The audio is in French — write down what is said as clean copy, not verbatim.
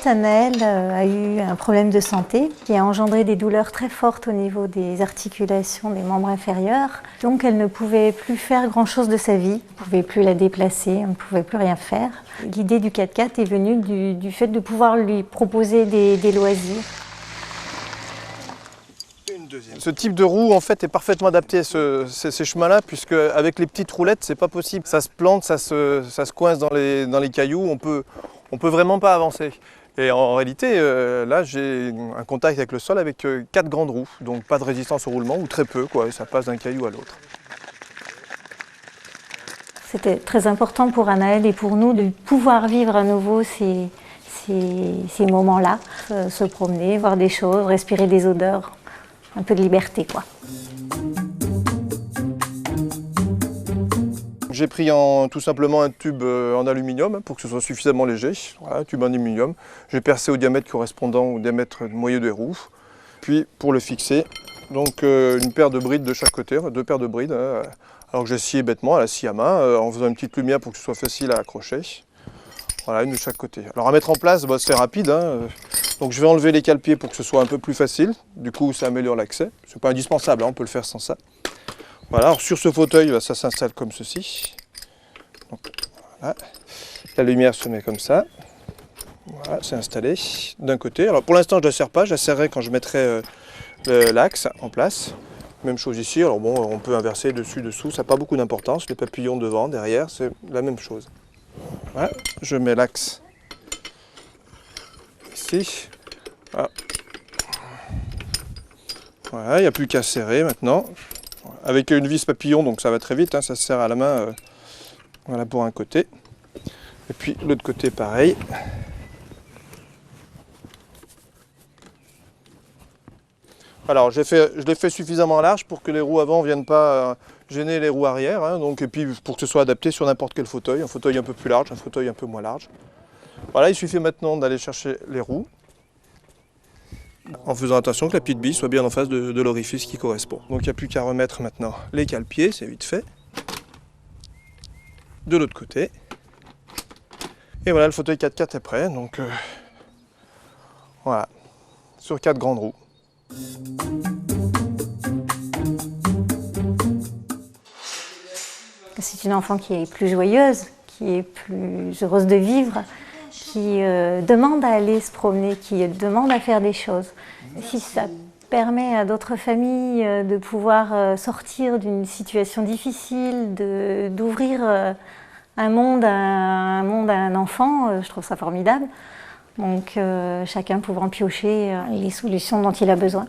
fait, Anaël a eu un problème de santé qui a engendré des douleurs très fortes au niveau des articulations des membres inférieurs. Donc elle ne pouvait plus faire grand-chose de sa vie, on ne pouvait plus la déplacer, on ne pouvait plus rien faire. L'idée du 4x4 est venue du fait de pouvoir lui proposer des loisirs. Ce type de roue en fait est parfaitement adapté à ces chemins-là, puisque avec les petites roulettes c'est pas possible. Ça se plante, ça se coince dans les cailloux, on peut vraiment pas avancer. Et en réalité, là j'ai un contact avec le sol avec 4 grandes roues, donc pas de résistance au roulement ou très peu, quoi, et ça passe d'un caillou à l'autre. C'était très important pour Anaël et pour nous de pouvoir vivre à nouveau ces moments-là, se promener, voir des choses, respirer des odeurs. Un peu de liberté, quoi. J'ai pris tout simplement un tube en aluminium pour que ce soit suffisamment léger. Voilà, un tube en aluminium. J'ai percé au diamètre correspondant au diamètre moyen des roues. Puis pour le fixer, donc une paire de brides de chaque côté, 2 paires de brides. Alors que j'ai scié bêtement à la scie à main, en faisant une petite lumière pour que ce soit facile à accrocher. Voilà, une de chaque côté. Alors à mettre en place, c'est rapide. Donc je vais enlever les cale-pieds pour que ce soit un peu plus facile. Du coup, ça améliore l'accès. C'est pas indispensable, on peut le faire sans ça. Voilà, alors sur ce fauteuil, ça s'installe comme ceci. Donc, voilà. La lumière se met comme ça. Voilà, c'est installé d'un côté. Alors pour l'instant, je ne la serre pas. Je la serrerai quand je mettrai l'axe en place. Même chose ici. Alors bon, on peut inverser dessus, dessous. Ça n'a pas beaucoup d'importance. Les papillons devant, derrière, c'est la même chose. Voilà, je mets l'axe ici. Voilà, il n'y a plus qu'à serrer maintenant. Avec une vis papillon, donc ça va très vite, ça se serre à la main. Voilà pour un côté. Et puis l'autre côté pareil. Alors je l'ai fait suffisamment large pour que les roues avant ne viennent pas gêner les roues arrière. Donc, et puis pour que ce soit adapté sur n'importe quel fauteuil. Un fauteuil un peu plus large, un fauteuil un peu moins large. Voilà, il suffit maintenant d'aller chercher les roues, en faisant attention que la petite bille soit bien en face de l'orifice qui correspond. Donc il n'y a plus qu'à remettre maintenant les cale-pieds, c'est vite fait. De l'autre côté. Et voilà, le fauteuil 4x4 est prêt. Donc voilà, sur 4 grandes roues. C'est une enfant qui est plus joyeuse, qui est plus heureuse de vivre, qui demande à aller se promener, qui demande à faire des choses. Si ça permet à d'autres familles de pouvoir sortir d'une situation difficile, d'ouvrir un monde à un enfant, je trouve ça formidable. Donc chacun pouvant piocher les solutions dont il a besoin.